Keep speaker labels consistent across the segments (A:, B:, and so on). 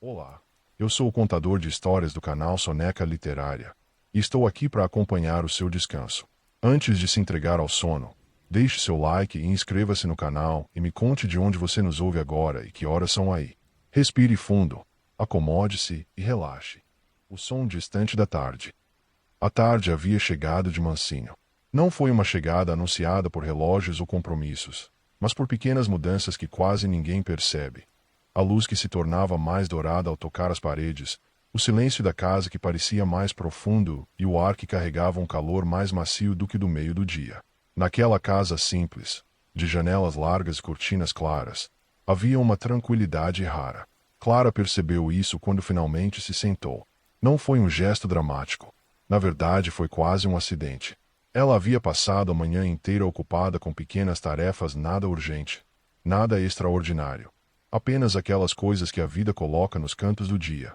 A: Olá, eu sou o contador de histórias do canal Soneca Literária e estou aqui para acompanhar o seu descanso. Antes de se entregar ao sono, deixe seu like e inscreva-se no canal e me conte de onde você nos ouve agora e que horas são aí. Respire fundo, acomode-se e relaxe. O som distante da tarde. A tarde havia chegado de mansinho. Não foi uma chegada anunciada por relógios ou compromissos, mas por pequenas mudanças que quase ninguém percebe. A luz que se tornava mais dourada ao tocar as paredes, o silêncio da casa que parecia mais profundo e o ar que carregava um calor mais macio do que do meio do dia. Naquela casa simples, de janelas largas e cortinas claras, havia uma tranquilidade rara. Clara percebeu isso quando finalmente se sentou. Não foi um gesto dramático. Na verdade, foi quase um acidente. Ela havia passado a manhã inteira ocupada com pequenas tarefas nada urgente, nada extraordinário. Apenas aquelas coisas que a vida coloca nos cantos do dia.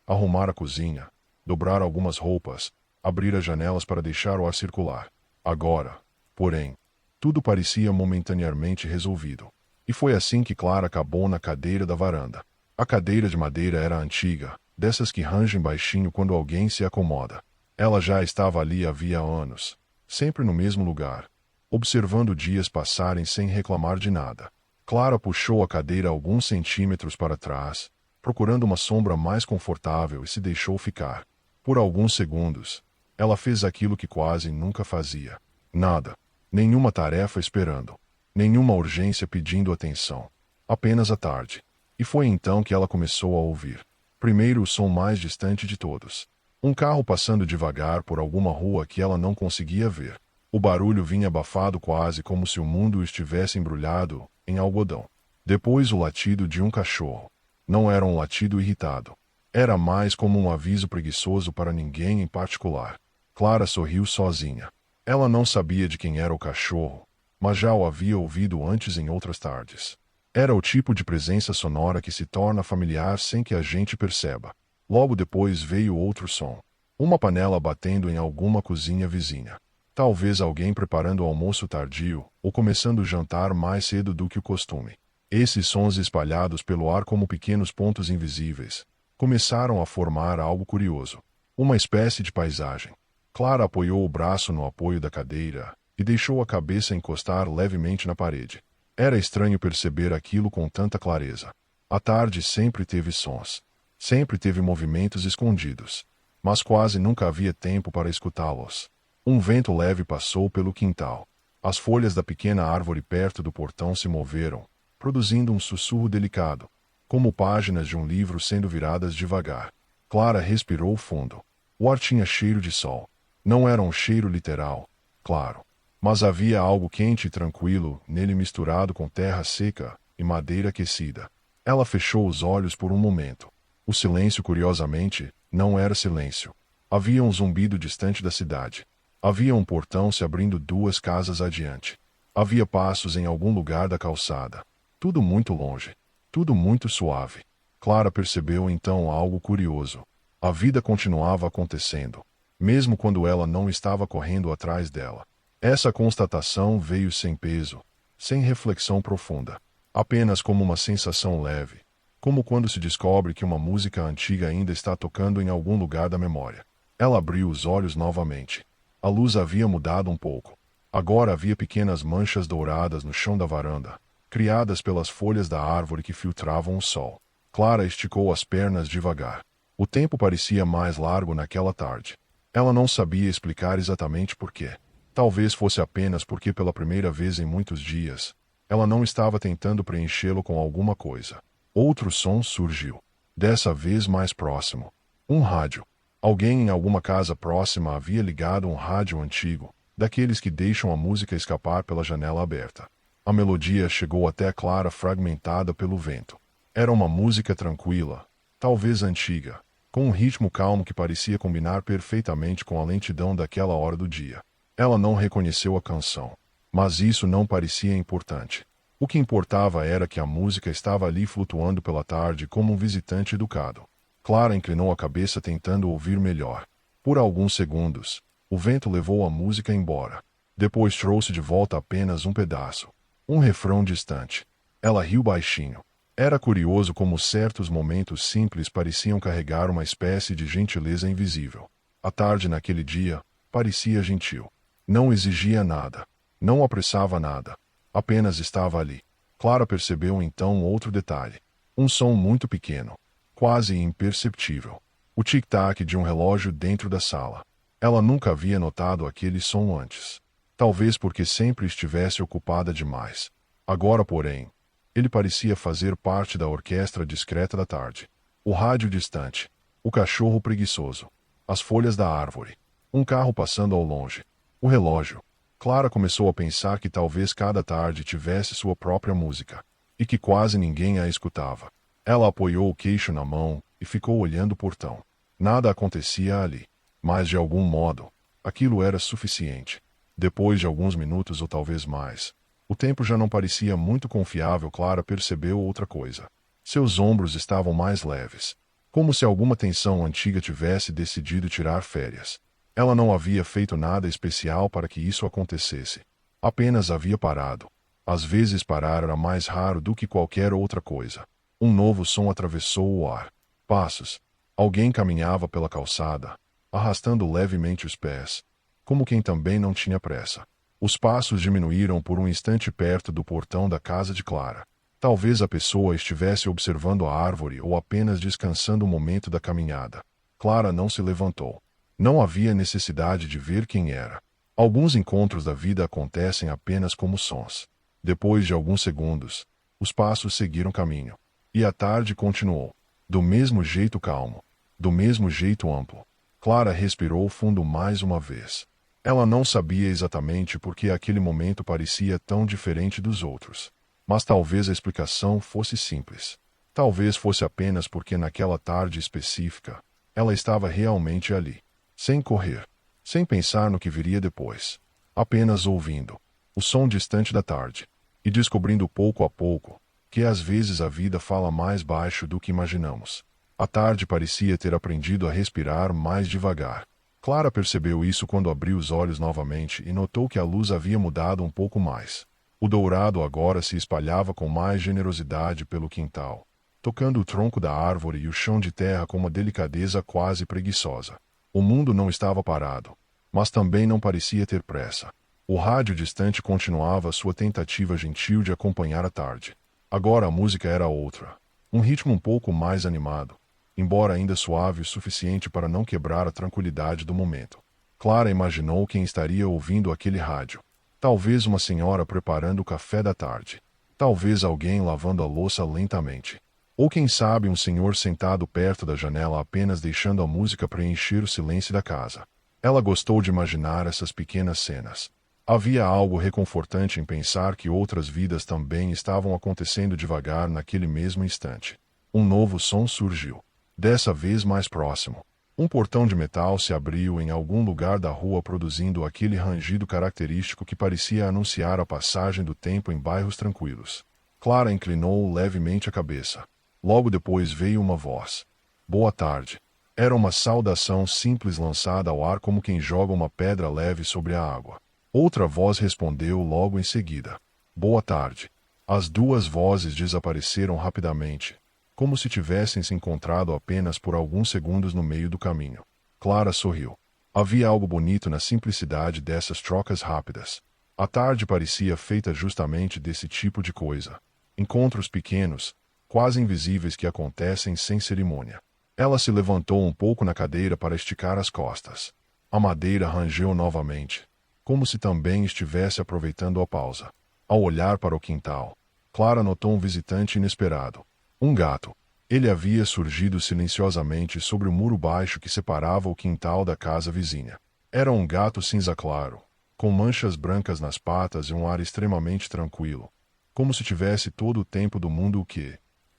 A: Arrumar a cozinha, dobrar algumas roupas, abrir as janelas para deixar o ar circular. Agora, porém, tudo parecia momentaneamente resolvido. E foi assim que Clara acabou na cadeira da varanda. A cadeira de madeira era antiga, dessas que rangem baixinho quando alguém se acomoda. Ela já estava ali havia anos, sempre no mesmo lugar, observando dias passarem sem reclamar de nada. Clara puxou a cadeira alguns centímetros para trás, procurando uma sombra mais confortável e se deixou ficar. Por alguns segundos, ela fez aquilo que quase nunca fazia. Nada. Nenhuma tarefa esperando. Nenhuma urgência pedindo atenção. Apenas a tarde. E foi então que ela começou a ouvir. Primeiro o som mais distante de todos. Um carro passando devagar por alguma rua que ela não conseguia ver. O barulho vinha abafado quase como se o mundo estivesse embrulhado em algodão. Depois o latido de um cachorro. Não era um latido irritado. Era mais como um aviso preguiçoso para ninguém em particular. Clara sorriu sozinha. Ela não sabia de quem era o cachorro, mas já o havia ouvido antes em outras tardes. Era o tipo de presença sonora que se torna familiar sem que a gente perceba. Logo depois veio outro som. Uma panela batendo em alguma cozinha vizinha. Talvez alguém preparando o almoço tardio, ou começando o jantar mais cedo do que o costume. Esses sons espalhados pelo ar como pequenos pontos invisíveis, começaram a formar algo curioso. Uma espécie de paisagem. Clara apoiou o braço no apoio da cadeira, e deixou a cabeça encostar levemente na parede. Era estranho perceber aquilo com tanta clareza. A tarde sempre teve sons. Sempre teve movimentos escondidos. Mas quase nunca havia tempo para escutá-los. Um vento leve passou pelo quintal. As folhas da pequena árvore perto do portão se moveram, produzindo um sussurro delicado, como páginas de um livro sendo viradas devagar. Clara respirou fundo. O ar tinha cheiro de sol. Não era um cheiro literal, claro, mas havia algo quente e tranquilo nele misturado com terra seca e madeira aquecida. Ela fechou os olhos por um momento. O silêncio, curiosamente, não era silêncio. Havia um zumbido distante da cidade. Havia um portão se abrindo 2 casas adiante. Havia passos em algum lugar da calçada. Tudo muito longe. Tudo muito suave. Clara percebeu então algo curioso. A vida continuava acontecendo, mesmo quando ela não estava correndo atrás dela. Essa constatação veio sem peso, sem reflexão profunda. Apenas como uma sensação leve. Como quando se descobre que uma música antiga ainda está tocando em algum lugar da memória. Ela abriu os olhos novamente. A luz havia mudado um pouco. Agora havia pequenas manchas douradas no chão da varanda, criadas pelas folhas da árvore que filtravam o sol. Clara esticou as pernas devagar. O tempo parecia mais largo naquela tarde. Ela não sabia explicar exatamente por quê. Talvez fosse apenas porque pela primeira vez em muitos dias, ela não estava tentando preenchê-lo com alguma coisa. Outro som surgiu. Dessa vez mais próximo. Um rádio. Alguém em alguma casa próxima havia ligado um rádio antigo, daqueles que deixam a música escapar pela janela aberta. A melodia chegou até Clara fragmentada pelo vento. Era uma música tranquila, talvez antiga, com um ritmo calmo que parecia combinar perfeitamente com a lentidão daquela hora do dia. Ela não reconheceu a canção, mas isso não parecia importante. O que importava era que a música estava ali flutuando pela tarde como um visitante educado. Clara inclinou a cabeça tentando ouvir melhor. Por alguns segundos, o vento levou a música embora. Depois trouxe de volta apenas um pedaço. Um refrão distante. Ela riu baixinho. Era curioso como certos momentos simples pareciam carregar uma espécie de gentileza invisível. A tarde naquele dia parecia gentil. Não exigia nada. Não apressava nada. Apenas estava ali. Clara percebeu então outro detalhe. Um som muito pequeno. Quase imperceptível. O tic-tac de um relógio dentro da sala. Ela nunca havia notado aquele som antes. Talvez porque sempre estivesse ocupada demais. Agora, porém, ele parecia fazer parte da orquestra discreta da tarde. O rádio distante. O cachorro preguiçoso. As folhas da árvore. Um carro passando ao longe. O relógio. Clara começou a pensar que talvez cada tarde tivesse sua própria música. E que quase ninguém a escutava. Ela apoiou o queixo na mão e ficou olhando o portão. Nada acontecia ali. Mas de algum modo, aquilo era suficiente. Depois de alguns minutos ou talvez mais, o tempo já não parecia muito confiável. Clara percebeu outra coisa. Seus ombros estavam mais leves. Como se alguma tensão antiga tivesse decidido tirar férias. Ela não havia feito nada especial para que isso acontecesse. Apenas havia parado. Às vezes parar era mais raro do que qualquer outra coisa. Um novo som atravessou o ar. Passos. Alguém caminhava pela calçada, arrastando levemente os pés, como quem também não tinha pressa. Os passos diminuíram por um instante perto do portão da casa de Clara. Talvez a pessoa estivesse observando a árvore ou apenas descansando o momento da caminhada. Clara não se levantou. Não havia necessidade de ver quem era. Alguns encontros da vida acontecem apenas como sons. Depois de alguns segundos, os passos seguiram caminho. E a tarde continuou. Do mesmo jeito calmo. Do mesmo jeito amplo. Clara respirou fundo mais uma vez. Ela não sabia exatamente por que aquele momento parecia tão diferente dos outros. Mas talvez a explicação fosse simples. Talvez fosse apenas porque naquela tarde específica, ela estava realmente ali. Sem correr. Sem pensar no que viria depois. Apenas ouvindo. O som distante da tarde. E descobrindo pouco a pouco, que às vezes a vida fala mais baixo do que imaginamos. A tarde parecia ter aprendido a respirar mais devagar. Clara percebeu isso quando abriu os olhos novamente e notou que a luz havia mudado um pouco mais. O dourado agora se espalhava com mais generosidade pelo quintal, tocando o tronco da árvore e o chão de terra com uma delicadeza quase preguiçosa. O mundo não estava parado, mas também não parecia ter pressa. O rádio distante continuava sua tentativa gentil de acompanhar a tarde. Agora a música era outra. Um ritmo um pouco mais animado, embora ainda suave o suficiente para não quebrar a tranquilidade do momento. Clara imaginou quem estaria ouvindo aquele rádio. Talvez uma senhora preparando o café da tarde. Talvez alguém lavando a louça lentamente. Ou quem sabe um senhor sentado perto da janela apenas deixando a música preencher o silêncio da casa. Ela gostou de imaginar essas pequenas cenas. Havia algo reconfortante em pensar que outras vidas também estavam acontecendo devagar naquele mesmo instante. Um novo som surgiu. Dessa vez mais próximo. Um portão de metal se abriu em algum lugar da rua produzindo aquele rangido característico que parecia anunciar a passagem do tempo em bairros tranquilos. Clara inclinou levemente a cabeça. Logo depois veio uma voz. Boa tarde. Era uma saudação simples lançada ao ar como quem joga uma pedra leve sobre a água. Outra voz respondeu logo em seguida. Boa tarde. As duas vozes desapareceram rapidamente, como se tivessem se encontrado apenas por alguns segundos no meio do caminho. Clara sorriu. Havia algo bonito na simplicidade dessas trocas rápidas. A tarde parecia feita justamente desse tipo de coisa. Encontros pequenos, quase invisíveis que acontecem sem cerimônia. Ela se levantou um pouco na cadeira para esticar as costas. A madeira rangeu novamente, como se também estivesse aproveitando a pausa. Ao olhar para o quintal, Clara notou um visitante inesperado. Um gato. Ele havia surgido silenciosamente sobre o muro baixo que separava o quintal da casa vizinha. Era um gato cinza claro, com manchas brancas nas patas e um ar extremamente tranquilo, como se tivesse todo o tempo do mundo o que,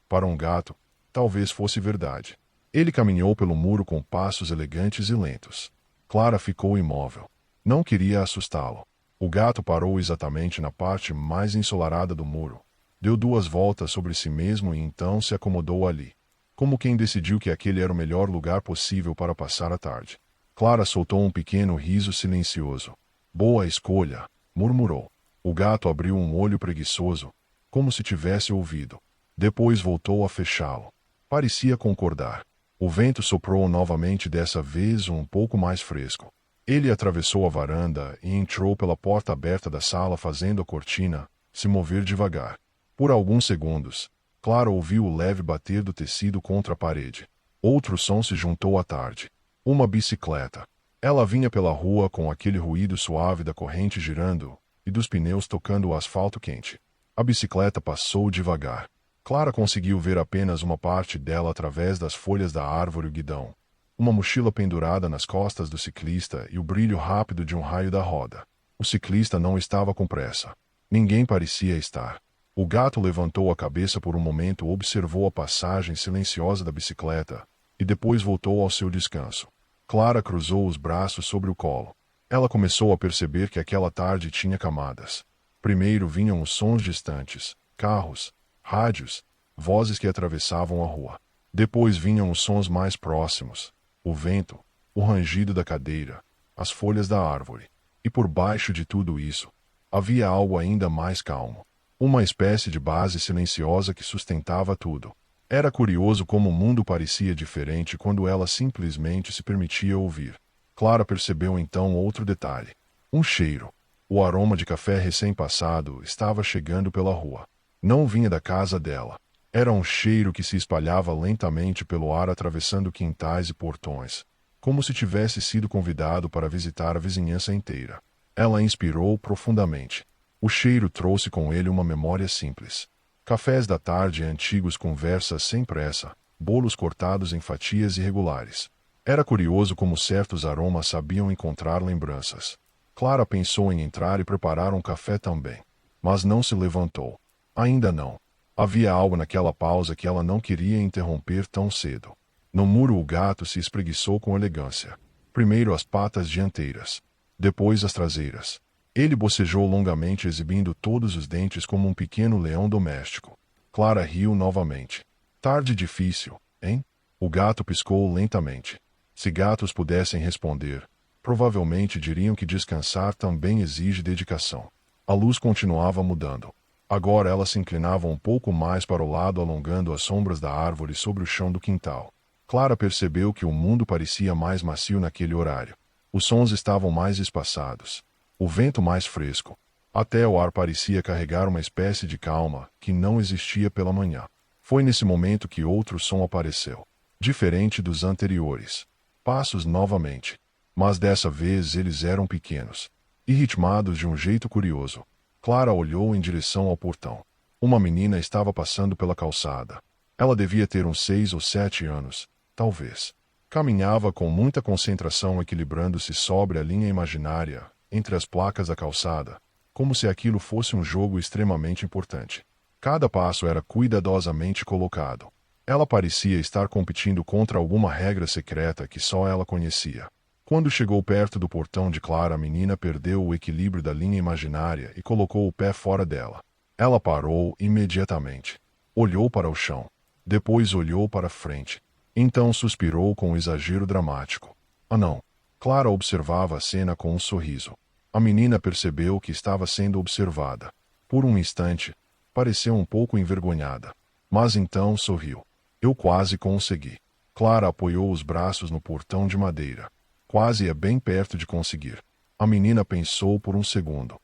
A: para um gato, talvez fosse verdade. Ele caminhou pelo muro com passos elegantes e lentos. Clara ficou imóvel. Não queria assustá-lo. O gato parou exatamente na parte mais ensolarada do muro. Deu duas voltas sobre si mesmo e então se acomodou ali, como quem decidiu que aquele era o melhor lugar possível para passar a tarde. Clara soltou um pequeno riso silencioso. Boa escolha, murmurou. O gato abriu um olho preguiçoso, como se tivesse ouvido. Depois voltou a fechá-lo. Parecia concordar. O vento soprou novamente, dessa vez um pouco mais fresco. Ele atravessou a varanda e entrou pela porta aberta da sala, fazendo a cortina se mover devagar. Por alguns segundos, Clara ouviu o leve bater do tecido contra a parede. Outro som se juntou à tarde. Uma bicicleta. Ela vinha pela rua com aquele ruído suave da corrente girando e dos pneus tocando o asfalto quente. A bicicleta passou devagar. Clara conseguiu ver apenas uma parte dela através das folhas da árvore e o guidão. Uma mochila pendurada nas costas do ciclista e o brilho rápido de um raio da roda. O ciclista não estava com pressa. Ninguém parecia estar. O gato levantou a cabeça por um momento, observou a passagem silenciosa da bicicleta e depois voltou ao seu descanso. Clara cruzou os braços sobre o colo. Ela começou a perceber que aquela tarde tinha camadas. Primeiro vinham os sons distantes, carros, rádios, vozes que atravessavam a rua. Depois vinham os sons mais próximos, o vento, o rangido da cadeira, as folhas da árvore. E por baixo de tudo isso, havia algo ainda mais calmo. Uma espécie de base silenciosa que sustentava tudo. Era curioso como o mundo parecia diferente quando ela simplesmente se permitia ouvir. Clara percebeu então outro detalhe. Um cheiro. O aroma de café recém-passado estava chegando pela rua. Não vinha da casa dela. Era um cheiro que se espalhava lentamente pelo ar, atravessando quintais e portões, como se tivesse sido convidado para visitar a vizinhança inteira. Ela inspirou profundamente. O cheiro trouxe com ele uma memória simples. Cafés da tarde antigos, conversas sem pressa, bolos cortados em fatias irregulares. Era curioso como certos aromas sabiam encontrar lembranças. Clara pensou em entrar e preparar um café também. Mas não se levantou. Ainda não. Havia algo naquela pausa que ela não queria interromper tão cedo. No muro o gato se espreguiçou com elegância. Primeiro as patas dianteiras. Depois as traseiras. Ele bocejou longamente, exibindo todos os dentes como um pequeno leão doméstico. Clara riu novamente. Tarde difícil, hein? O gato piscou lentamente. Se gatos pudessem responder, provavelmente diriam que descansar também exige dedicação. A luz continuava mudando. Agora ela se inclinava um pouco mais para o lado, alongando as sombras da árvore sobre o chão do quintal. Clara percebeu que o mundo parecia mais macio naquele horário. Os sons estavam mais espaçados. O vento mais fresco. Até o ar parecia carregar uma espécie de calma que não existia pela manhã. Foi nesse momento que outro som apareceu. Diferente dos anteriores. Passos novamente. Mas dessa vez eles eram pequenos. E ritmados de um jeito curioso. Clara olhou em direção ao portão. Uma menina estava passando pela calçada. Ela devia ter uns 6 ou 7 anos, talvez. Caminhava com muita concentração, equilibrando-se sobre a linha imaginária entre as placas da calçada, como se aquilo fosse um jogo extremamente importante. Cada passo era cuidadosamente colocado. Ela parecia estar competindo contra alguma regra secreta que só ela conhecia. Quando chegou perto do portão de Clara, a menina perdeu o equilíbrio da linha imaginária e colocou o pé fora dela. Ela parou imediatamente. Olhou para o chão. Depois olhou para frente. Então suspirou com um exagero dramático. Ah, não. Clara observava a cena com um sorriso. A menina percebeu que estava sendo observada. Por um instante, pareceu um pouco envergonhada. Mas então sorriu. Eu quase consegui. Clara apoiou os braços no portão de madeira. Quase é bem perto de conseguir. A menina pensou por um segundo.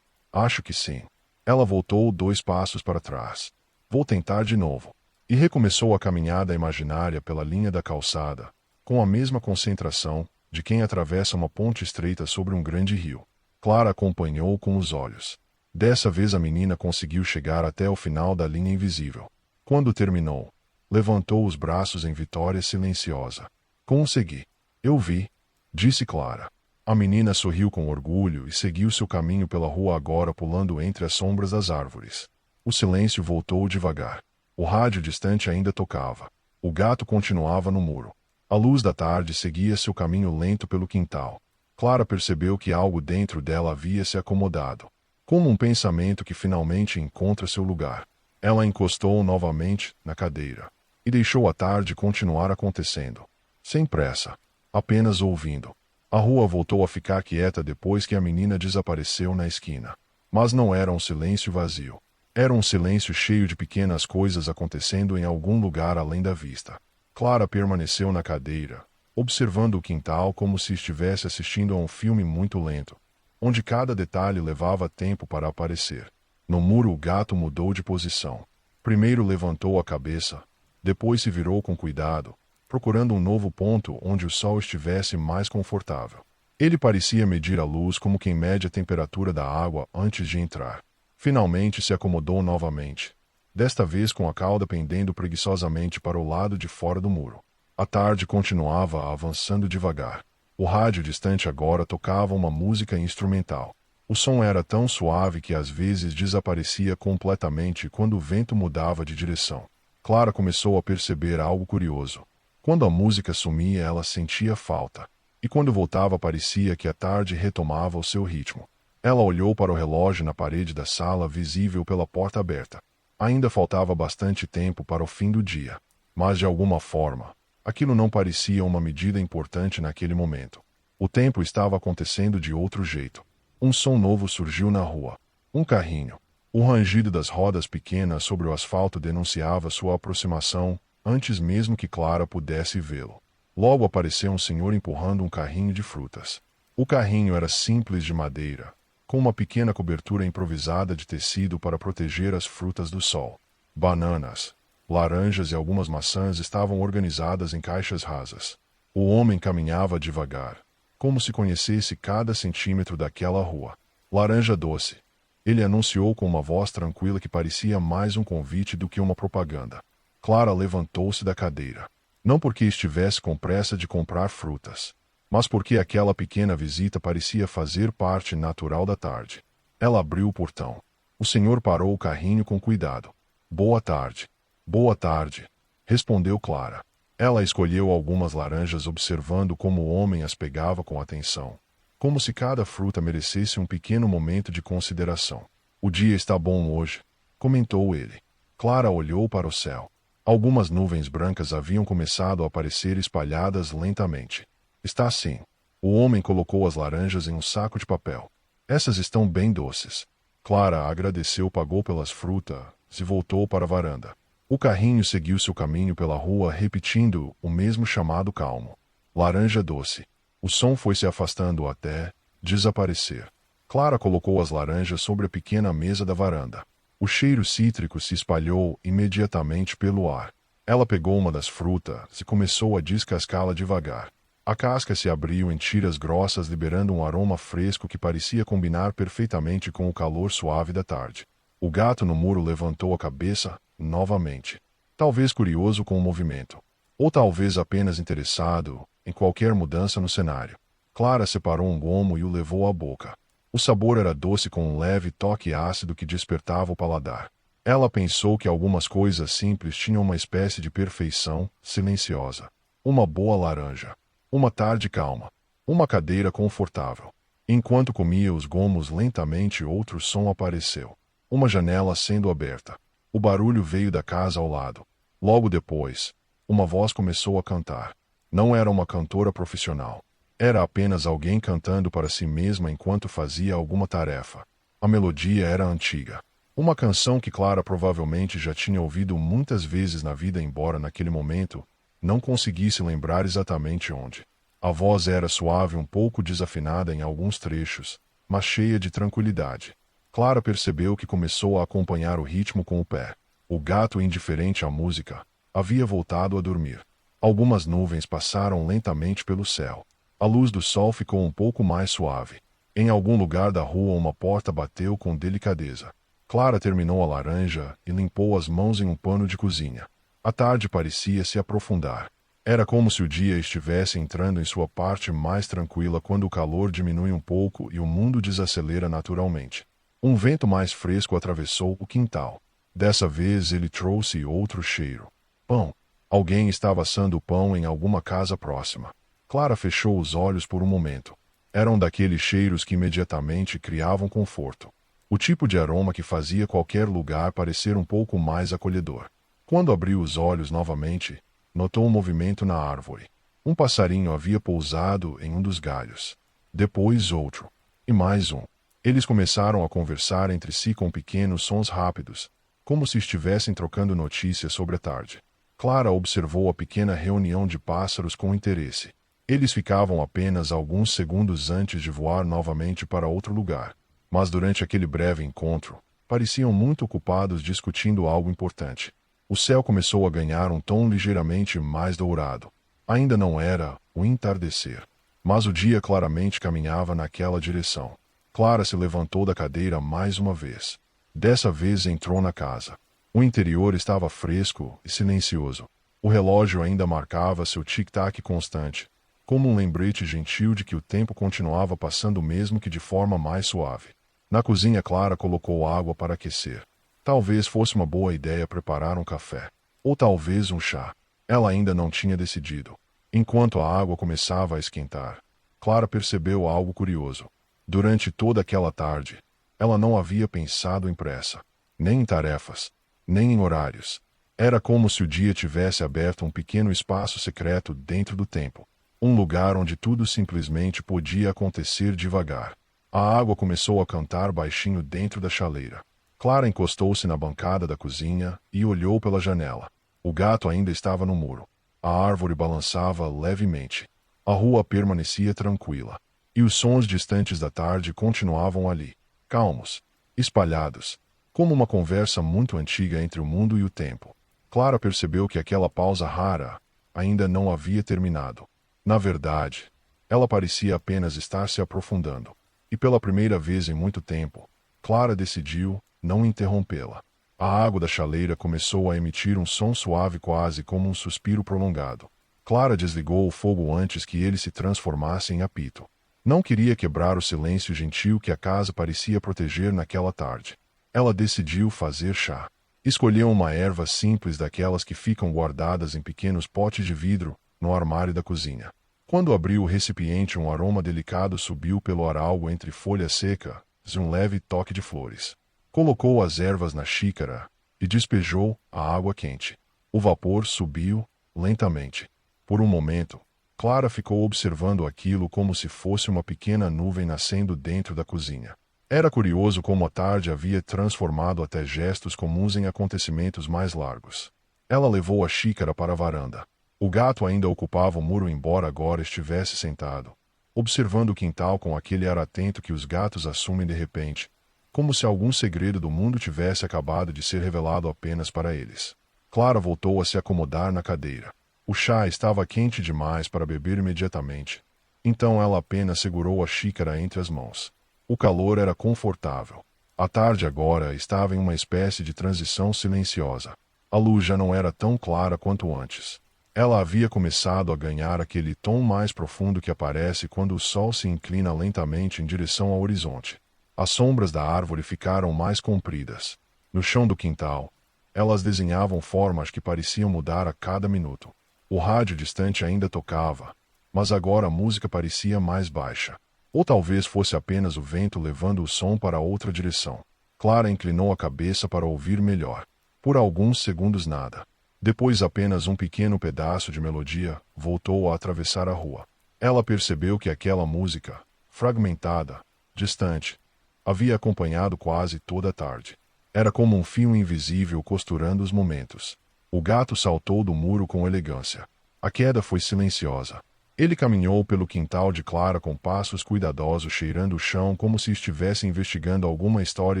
A: Acho que sim. Ela voltou 2 passos para trás. Vou tentar de novo. E recomeçou a caminhada imaginária pela linha da calçada, com a mesma concentração de quem atravessa uma ponte estreita sobre um grande rio. Clara acompanhou com os olhos. Dessa vez a menina conseguiu chegar até o final da linha invisível. Quando terminou, levantou os braços em vitória silenciosa. Consegui. Eu vi, disse Clara. A menina sorriu com orgulho e seguiu seu caminho pela rua, agora pulando entre as sombras das árvores. O silêncio voltou devagar. O rádio distante ainda tocava. O gato continuava no muro. A luz da tarde seguia seu caminho lento pelo quintal. Clara percebeu que algo dentro dela havia se acomodado. Como um pensamento que finalmente encontra seu lugar. Ela encostou novamente na cadeira. E deixou a tarde continuar acontecendo. Sem pressa. Apenas ouvindo. A rua voltou a ficar quieta depois que a menina desapareceu na esquina. Mas não era um silêncio vazio. Era um silêncio cheio de pequenas coisas acontecendo em algum lugar além da vista. Clara permaneceu na cadeira, observando o quintal como se estivesse assistindo a um filme muito lento, onde cada detalhe levava tempo para aparecer. No muro o gato mudou de posição. Primeiro levantou a cabeça, depois se virou com cuidado, procurando um novo ponto onde o sol estivesse mais confortável. Ele parecia medir a luz como quem mede a temperatura da água antes de entrar. Finalmente se acomodou novamente, desta vez com a cauda pendendo preguiçosamente para o lado de fora do muro. A tarde continuava avançando devagar. O rádio distante agora tocava uma música instrumental. O som era tão suave que às vezes desaparecia completamente quando o vento mudava de direção. Clara começou a perceber algo curioso. Quando a música sumia, ela sentia falta. E quando voltava, parecia que a tarde retomava o seu ritmo. Ela olhou para o relógio na parede da sala, visível pela porta aberta. Ainda faltava bastante tempo para o fim do dia. Mas, de alguma forma, aquilo não parecia uma medida importante naquele momento. O tempo estava acontecendo de outro jeito. Um som novo surgiu na rua. Um carrinho. O rangido das rodas pequenas sobre o asfalto denunciava sua aproximação, antes mesmo que Clara pudesse vê-lo. Logo apareceu um senhor empurrando um carrinho de frutas. O carrinho era simples de madeira, com uma pequena cobertura improvisada de tecido para proteger as frutas do sol. Bananas, laranjas e algumas maçãs estavam organizadas em caixas rasas. O homem caminhava devagar, como se conhecesse cada centímetro daquela rua. Laranja doce. Ele anunciou com uma voz tranquila que parecia mais um convite do que uma propaganda. Clara levantou-se da cadeira. Não porque estivesse com pressa de comprar frutas, mas porque aquela pequena visita parecia fazer parte natural da tarde. Ela abriu o portão. O senhor parou o carrinho com cuidado. Boa tarde. Boa tarde, respondeu Clara. Ela escolheu algumas laranjas observando como o homem as pegava com atenção, como se cada fruta merecesse um pequeno momento de consideração. O dia está bom hoje, comentou ele. Clara olhou para o céu. Algumas nuvens brancas haviam começado a aparecer espalhadas lentamente. Está sim. O homem colocou as laranjas em um saco de papel. Essas estão bem doces. Clara agradeceu, pagou pelas frutas e voltou para a varanda. O carrinho seguiu seu caminho pela rua repetindo o mesmo chamado calmo. Laranja doce. O som foi se afastando até desaparecer. Clara colocou as laranjas sobre a pequena mesa da varanda. O cheiro cítrico se espalhou imediatamente pelo ar. Ela pegou uma das frutas e começou a descascá-la devagar. A casca se abriu em tiras grossas, liberando um aroma fresco que parecia combinar perfeitamente com o calor suave da tarde. O gato no muro levantou a cabeça novamente. Talvez curioso com o movimento. Ou talvez apenas interessado em qualquer mudança no cenário. Clara separou um gomo e o levou à boca. O sabor era doce com um leve toque ácido que despertava o paladar. Ela pensou que algumas coisas simples tinham uma espécie de perfeição silenciosa. Uma boa laranja. Uma tarde calma. Uma cadeira confortável. Enquanto comia os gomos lentamente, outro som apareceu. Uma janela sendo aberta. O barulho veio da casa ao lado. Logo depois, uma voz começou a cantar. Não era uma cantora profissional. Era apenas alguém cantando para si mesma enquanto fazia alguma tarefa. A melodia era antiga. Uma canção que Clara provavelmente já tinha ouvido muitas vezes na vida, embora naquele momento não conseguisse lembrar exatamente onde. A voz era suave, um pouco desafinada em alguns trechos, mas cheia de tranquilidade. Clara percebeu que começou a acompanhar o ritmo com o pé. O gato, indiferente à música, havia voltado a dormir. Algumas nuvens passaram lentamente pelo céu. A luz do sol ficou um pouco mais suave. Em algum lugar da rua uma porta bateu com delicadeza. Clara terminou a laranja e limpou as mãos em um pano de cozinha. A tarde parecia se aprofundar. Era como se o dia estivesse entrando em sua parte mais tranquila quando o calor diminui um pouco e o mundo desacelera naturalmente. Um vento mais fresco atravessou o quintal. Dessa vez ele trouxe outro cheiro. Pão. Alguém estava assando pão em alguma casa próxima. Clara fechou os olhos por um momento. Eram daqueles cheiros que imediatamente criavam conforto. O tipo de aroma que fazia qualquer lugar parecer um pouco mais acolhedor. Quando abriu os olhos novamente, notou um movimento na árvore. Um passarinho havia pousado em um dos galhos. Depois outro. E mais um. Eles começaram a conversar entre si com pequenos sons rápidos, como se estivessem trocando notícias sobre a tarde. Clara observou a pequena reunião de pássaros com interesse. Eles ficavam apenas alguns segundos antes de voar novamente para outro lugar. Mas durante aquele breve encontro, pareciam muito ocupados discutindo algo importante. O céu começou a ganhar um tom ligeiramente mais dourado. Ainda não era o entardecer, mas o dia claramente caminhava naquela direção. Clara se levantou da cadeira mais uma vez. Dessa vez entrou na casa. O interior estava fresco e silencioso. O relógio ainda marcava seu tic-tac constante, como um lembrete gentil de que o tempo continuava passando mesmo que de forma mais suave. Na cozinha, Clara colocou água para aquecer. Talvez fosse uma boa ideia preparar um café. Ou talvez um chá. Ela ainda não tinha decidido. Enquanto a água começava a esquentar, Clara percebeu algo curioso. Durante toda aquela tarde, ela não havia pensado em pressa, nem em tarefas, nem em horários. Era como se o dia tivesse aberto um pequeno espaço secreto dentro do tempo. Um lugar onde tudo simplesmente podia acontecer devagar. A água começou a cantar baixinho dentro da chaleira. Clara encostou-se na bancada da cozinha e olhou pela janela. O gato ainda estava no muro. A árvore balançava levemente. A rua permanecia tranquila. E os sons distantes da tarde continuavam ali, calmos, espalhados, como uma conversa muito antiga entre o mundo e o tempo. Clara percebeu que aquela pausa rara ainda não havia terminado. Na verdade, ela parecia apenas estar se aprofundando. E pela primeira vez em muito tempo, Clara decidiu não interrompê-la. A água da chaleira começou a emitir um som suave quase como um suspiro prolongado. Clara desligou o fogo antes que ele se transformasse em apito. Não queria quebrar o silêncio gentil que a casa parecia proteger naquela tarde. Ela decidiu fazer chá. Escolheu uma erva simples daquelas que ficam guardadas em pequenos potes de vidro no armário da cozinha. Quando abriu o recipiente, um aroma delicado subiu pelo ar, algo entre folha seca e um leve toque de flores. Colocou as ervas na xícara e despejou a água quente. O vapor subiu lentamente. Por um momento, Clara ficou observando aquilo como se fosse uma pequena nuvem nascendo dentro da cozinha. Era curioso como a tarde havia transformado até gestos comuns em acontecimentos mais largos. Ela levou a xícara para a varanda. O gato ainda ocupava o muro, embora agora estivesse sentado, observando o quintal com aquele ar atento que os gatos assumem de repente, como se algum segredo do mundo tivesse acabado de ser revelado apenas para eles. Clara voltou a se acomodar na cadeira. O chá estava quente demais para beber imediatamente, então ela apenas segurou a xícara entre as mãos. O calor era confortável. A tarde agora estava em uma espécie de transição silenciosa. A luz já não era tão clara quanto antes. Ela havia começado a ganhar aquele tom mais profundo que aparece quando o sol se inclina lentamente em direção ao horizonte. As sombras da árvore ficaram mais compridas. No chão do quintal, elas desenhavam formas que pareciam mudar a cada minuto. O rádio distante ainda tocava, mas agora a música parecia mais baixa. Ou talvez fosse apenas o vento levando o som para outra direção. Clara inclinou a cabeça para ouvir melhor. Por alguns segundos nada. Depois apenas um pequeno pedaço de melodia voltou a atravessar a rua. Ela percebeu que aquela música, fragmentada, distante, havia acompanhado quase toda a tarde. Era como um fio invisível costurando os momentos. O gato saltou do muro com elegância. A queda foi silenciosa. Ele caminhou pelo quintal de Clara com passos cuidadosos, cheirando o chão como se estivesse investigando alguma história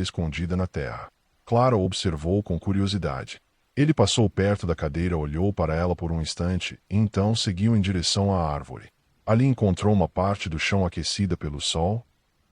A: escondida na terra. Clara observou com curiosidade. Ele passou perto da cadeira, olhou para ela por um instante e então seguiu em direção à árvore. Ali encontrou uma parte do chão aquecida pelo sol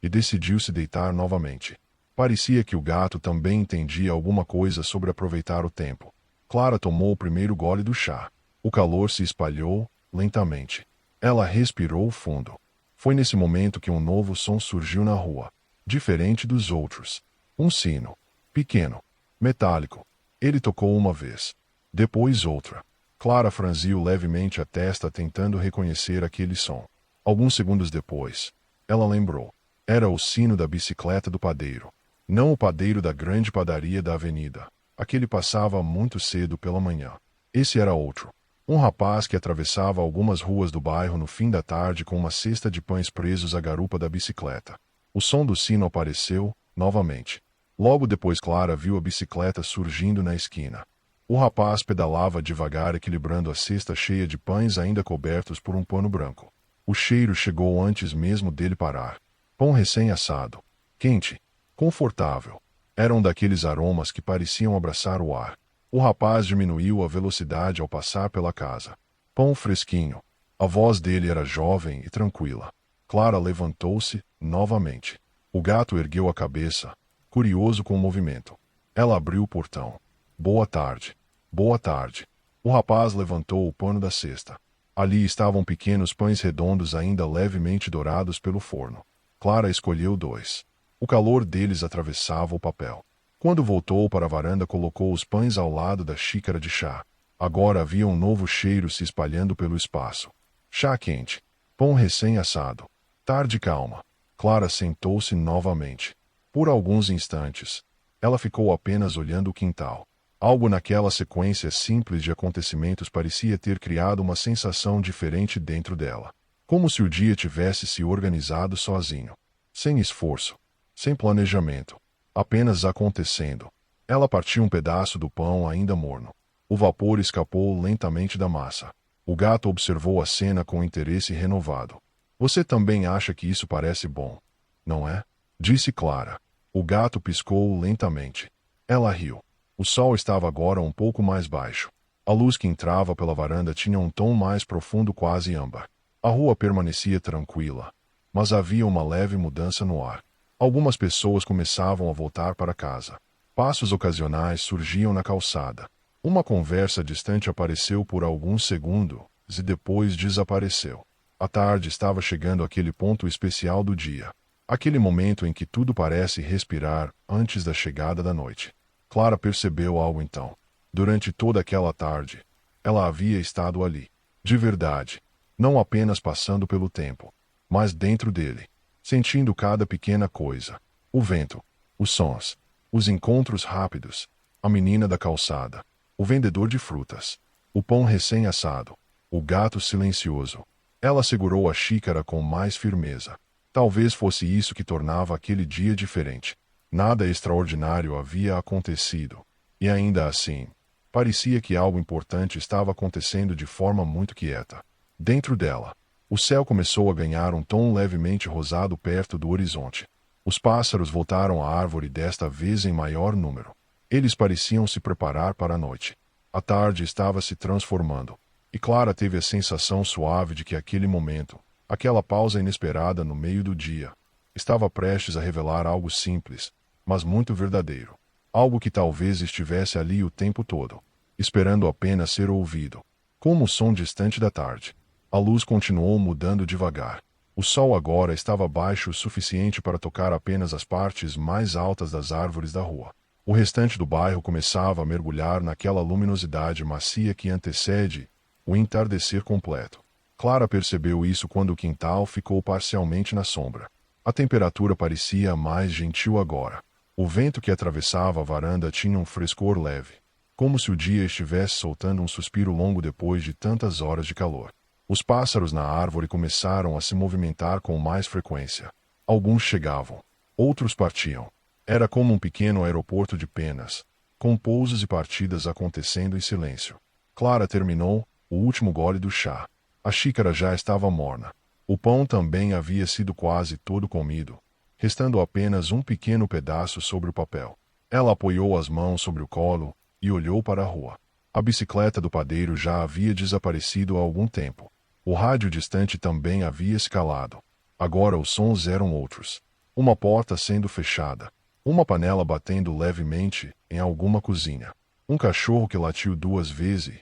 A: e decidiu se deitar novamente. Parecia que o gato também entendia alguma coisa sobre aproveitar o tempo. Clara tomou o primeiro gole do chá. O calor se espalhou lentamente. Ela respirou fundo. Foi nesse momento que um novo som surgiu na rua, diferente dos outros. Um sino, pequeno, metálico. Ele tocou uma vez, depois outra. Clara franziu levemente a testa tentando reconhecer aquele som. Alguns segundos depois, ela lembrou. Era o sino da bicicleta do padeiro. Não o padeiro da grande padaria da avenida. Aquele passava muito cedo pela manhã. Esse era outro. Um rapaz que atravessava algumas ruas do bairro no fim da tarde com uma cesta de pães presos à garupa da bicicleta. O som do sino apareceu, novamente. Logo depois Clara viu a bicicleta surgindo na esquina. O rapaz pedalava devagar equilibrando a cesta cheia de pães ainda cobertos por um pano branco. O cheiro chegou antes mesmo dele parar. Pão recém-assado. Quente. Confortável. Eram daqueles aromas que pareciam abraçar o ar. O rapaz diminuiu a velocidade ao passar pela casa. Pão fresquinho. A voz dele era jovem e tranquila. Clara levantou-se, novamente. O gato ergueu a cabeça, curioso com o movimento. Ela abriu o portão. Boa tarde. Boa tarde. O rapaz levantou o pano da cesta. Ali estavam pequenos pães redondos ainda levemente dourados pelo forno. Clara escolheu 2. O calor deles atravessava o papel. Quando voltou para a varanda colocou os pães ao lado da xícara de chá. Agora havia um novo cheiro se espalhando pelo espaço. Chá quente. Pão recém-assado. Tarde calma. Clara sentou-se novamente. Por alguns instantes, ela ficou apenas olhando o quintal. Algo naquela sequência simples de acontecimentos parecia ter criado uma sensação diferente dentro dela. Como se o dia tivesse se organizado sozinho. Sem esforço. Sem planejamento. Apenas acontecendo. Ela partiu um pedaço do pão ainda morno. O vapor escapou lentamente da massa. O gato observou a cena com interesse renovado. Você também acha que isso parece bom, não é? Disse Clara. O gato piscou lentamente. Ela riu. O sol estava agora um pouco mais baixo. A luz que entrava pela varanda tinha um tom mais profundo, quase âmbar. A rua permanecia tranquila, mas havia uma leve mudança no ar. Algumas pessoas começavam a voltar para casa. Passos ocasionais surgiam na calçada. Uma conversa distante apareceu por alguns segundos e depois desapareceu. A tarde estava chegando àquele ponto especial do dia. Aquele momento em que tudo parece respirar antes da chegada da noite. Clara percebeu algo então. Durante toda aquela tarde, ela havia estado ali. De verdade. Não apenas passando pelo tempo, mas dentro dele. Sentindo cada pequena coisa. O vento. Os sons. Os encontros rápidos. A menina da calçada. O vendedor de frutas. O pão recém-assado. O gato silencioso. Ela segurou a xícara com mais firmeza. Talvez fosse isso que tornava aquele dia diferente. Nada extraordinário havia acontecido. E ainda assim, parecia que algo importante estava acontecendo de forma muito quieta. Dentro dela, o céu começou a ganhar um tom levemente rosado perto do horizonte. Os pássaros voltaram à árvore desta vez em maior número. Eles pareciam se preparar para a noite. A tarde estava se transformando. E Clara teve a sensação suave de que aquele momento, aquela pausa inesperada no meio do dia, estava prestes a revelar algo simples, mas muito verdadeiro. Algo que talvez estivesse ali o tempo todo, esperando apenas ser ouvido. Como o som distante da tarde. A luz continuou mudando devagar. O sol agora estava baixo o suficiente para tocar apenas as partes mais altas das árvores da rua. O restante do bairro começava a mergulhar naquela luminosidade macia que antecede o entardecer completo. Clara percebeu isso quando o quintal ficou parcialmente na sombra. A temperatura parecia mais gentil agora. O vento que atravessava a varanda tinha um frescor leve, como se o dia estivesse soltando um suspiro longo depois de tantas horas de calor. Os pássaros na árvore começaram a se movimentar com mais frequência. Alguns chegavam, outros partiam. Era como um pequeno aeroporto de penas, com pousos e partidas acontecendo em silêncio. Clara terminou o último gole do chá. A xícara já estava morna. O pão também havia sido quase todo comido, restando apenas um pequeno pedaço sobre o papel. Ela apoiou as mãos sobre o colo e olhou para a rua. A bicicleta do padeiro já havia desaparecido há algum tempo. O rádio distante também havia se calado. Agora os sons eram outros. Uma porta sendo fechada. Uma panela batendo levemente em alguma cozinha. Um cachorro que latiu 2 vezes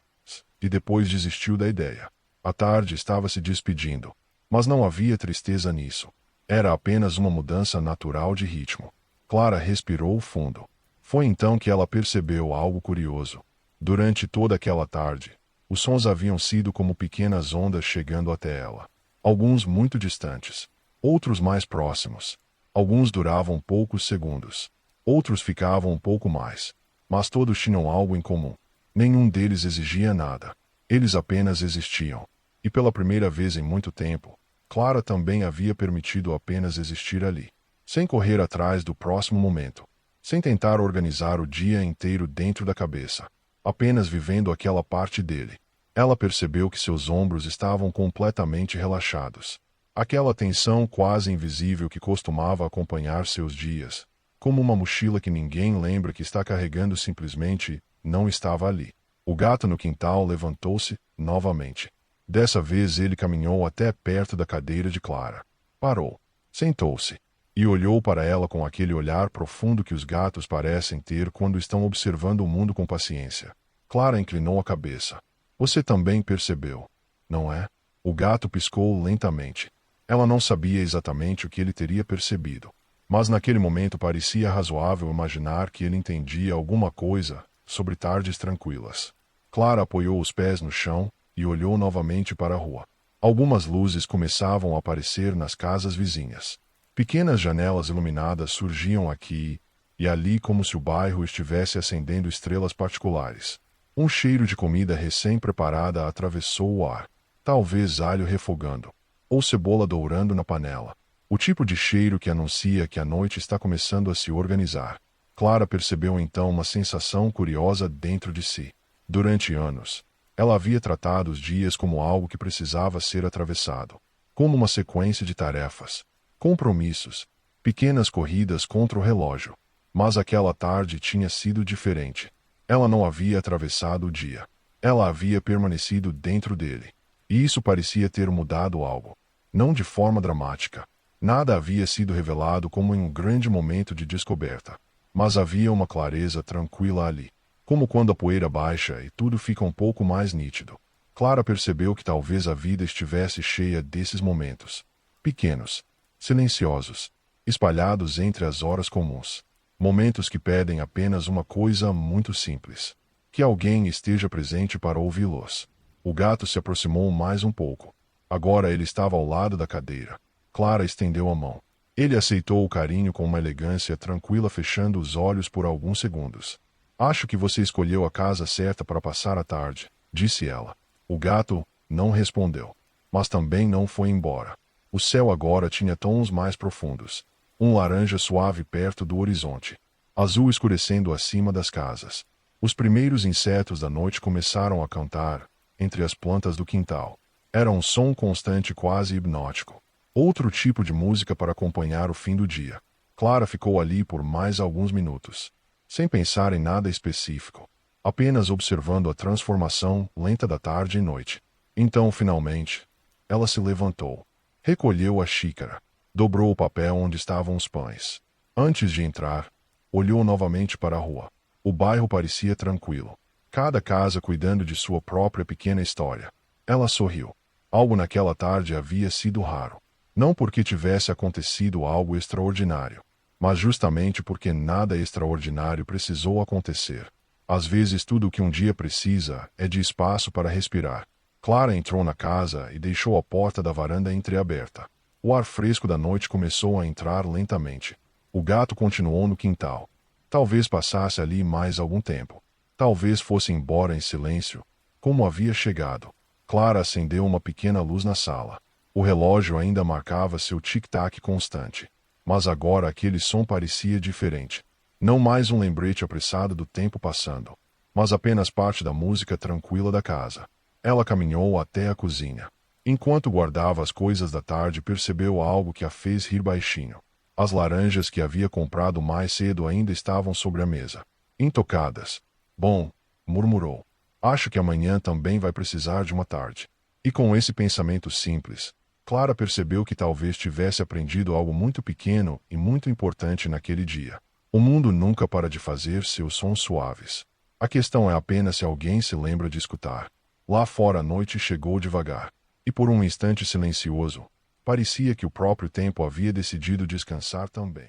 A: e depois desistiu da ideia. A tarde estava se despedindo, mas não havia tristeza nisso. Era apenas uma mudança natural de ritmo. Clara respirou fundo. Foi então que ela percebeu algo curioso. Durante toda aquela tarde, os sons haviam sido como pequenas ondas chegando até ela. Alguns muito distantes, outros mais próximos. Alguns duravam poucos segundos, outros ficavam um pouco mais, mas todos tinham algo em comum. Nenhum deles exigia nada. Eles apenas existiam. E pela primeira vez em muito tempo, Clara também havia permitido apenas existir ali. sem correr atrás do próximo momento, sem tentar organizar o dia inteiro dentro da cabeça, apenas vivendo aquela parte dele. Ela percebeu que seus ombros estavam completamente relaxados. Aquela tensão quase invisível que costumava acompanhar seus dias, como uma mochila que ninguém lembra que está carregando, simplesmente não estava ali. O gato no quintal levantou-se novamente. Dessa vez ele caminhou até perto da cadeira de Clara. Parou, sentou-se e olhou para ela com aquele olhar profundo que os gatos parecem ter quando estão observando o mundo com paciência. Clara inclinou a cabeça. Você também percebeu, não é? O gato piscou lentamente. Ela não sabia exatamente o que ele teria percebido, mas naquele momento parecia razoável imaginar que ele entendia alguma coisa sobre tardes tranquilas. Clara apoiou os pés no chão e olhou novamente para a rua. Algumas luzes começavam a aparecer nas casas vizinhas. Pequenas janelas iluminadas surgiam aqui e ali como se o bairro estivesse acendendo estrelas particulares. Um cheiro de comida recém-preparada atravessou o ar. Talvez alho refogando, ou cebola dourando na panela. O tipo de cheiro que anuncia que a noite está começando a se organizar. Clara percebeu então uma sensação curiosa dentro de si. Durante anos, ela havia tratado os dias como algo que precisava ser atravessado, como uma sequência de tarefas, compromissos, pequenas corridas contra o relógio. Mas aquela tarde tinha sido diferente. Ela não havia atravessado o dia. Ela havia permanecido dentro dele. E isso parecia ter mudado algo. Não de forma dramática. Nada havia sido revelado como em um grande momento de descoberta. Mas havia uma clareza tranquila ali. Como quando a poeira baixa e tudo fica um pouco mais nítido. Clara percebeu que talvez a vida estivesse cheia desses momentos. Pequenos, silenciosos, espalhados entre as horas comuns. Momentos que pedem apenas uma coisa muito simples. Que alguém esteja presente para ouvi-los. O gato se aproximou mais um pouco. Agora ele estava ao lado da cadeira. Clara estendeu a mão. Ele aceitou o carinho com uma elegância tranquila, fechando os olhos por alguns segundos. Acho que você escolheu a casa certa para passar a tarde, disse ela. O gato não respondeu, mas também não foi embora. O céu agora tinha tons mais profundos. Um laranja suave perto do horizonte. Azul escurecendo acima das casas. Os primeiros insetos da noite começaram a cantar, entre as plantas do quintal. Era um som constante, quase hipnótico. Outro tipo de música para acompanhar o fim do dia. Clara ficou ali por mais alguns minutos, sem pensar em nada específico, apenas observando a transformação lenta da tarde e noite. Então, finalmente, ela se levantou, recolheu a xícara, dobrou o papel onde estavam os pães. Antes de entrar, olhou novamente para a rua. O bairro parecia tranquilo, cada casa cuidando de sua própria pequena história. Ela sorriu. Algo naquela tarde havia sido raro. Não porque tivesse acontecido algo extraordinário, mas justamente porque nada extraordinário precisou acontecer. Às vezes tudo o que um dia precisa é de espaço para respirar. Clara entrou na casa e deixou a porta da varanda entreaberta. O ar fresco da noite começou a entrar lentamente. O gato continuou no quintal. Talvez passasse ali mais algum tempo. Talvez fosse embora em silêncio, como havia chegado. Clara acendeu uma pequena luz na sala. O relógio ainda marcava seu tic-tac constante. Mas agora aquele som parecia diferente. Não mais um lembrete apressado do tempo passando, mas apenas parte da música tranquila da casa. Ela caminhou até a cozinha. Enquanto guardava as coisas da tarde, percebeu algo que a fez rir baixinho. As laranjas que havia comprado mais cedo ainda estavam sobre a mesa, intocadas. Bom, murmurou. Acho que amanhã também vai precisar de uma tarde. E com esse pensamento simples, Clara percebeu que talvez tivesse aprendido algo muito pequeno e muito importante naquele dia. O mundo nunca para de fazer seus sons suaves. A questão é apenas se alguém se lembra de escutar. Lá fora a noite chegou devagar. E por um instante silencioso, parecia que o próprio tempo havia decidido descansar também.